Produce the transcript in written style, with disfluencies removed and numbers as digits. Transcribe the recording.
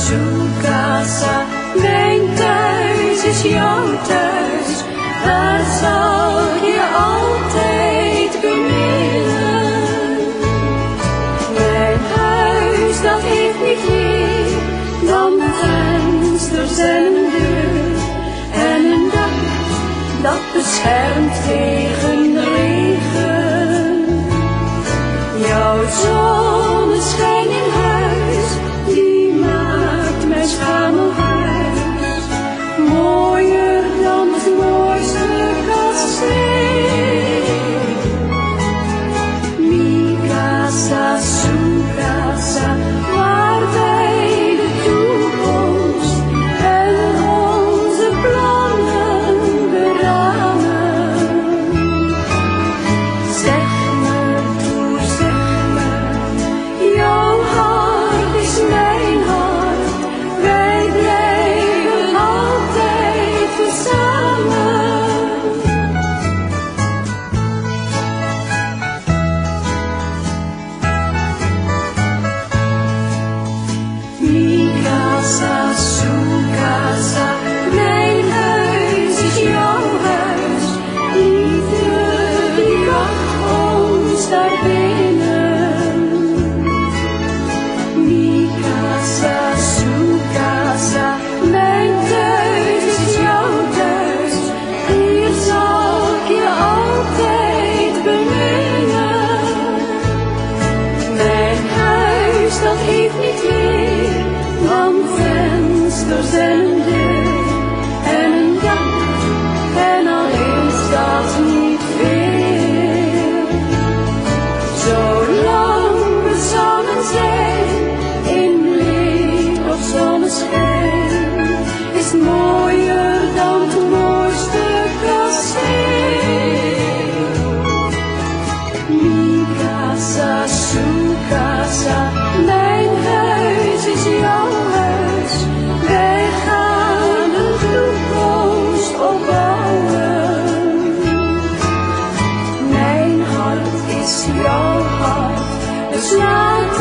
Sukasa, mijn thuis is jouw thuis, daar zal je altijd beminnen. Mijn huis, dat heeft niet meer dan vensters en een deur en een dak dat beschermt tegen de regen. Jouw zonneschijn in huis, die maakt mijn schamelhuis mooier dan het mooiste kasteel. Mikasa, Sukasa, waar wij de toekomst en onze plannen beramen. Zeg me toe, zeg me, jouw hart is mijn hart, wij blijven altijd samen. Mikasa, Sukasa, mijn huis is jouw huis, liefde die bracht ons daar binnen. Mikasa, Sukasa, mijn thuis is jouw thuis, hier zal ik je altijd beminnen. Mijn huis, dat heeft niet meer dan vensters en een deur en een dak, en al is dat niet veel. Zolang we samen zijn, in licht of zonneschijn, is het mooier dan het mooiste kasteel. Mikasa, Sukasa, mijn huis is jouw huis, wij gaan een toekomst opbouwen. Mijn hart is jouw hart, dus laat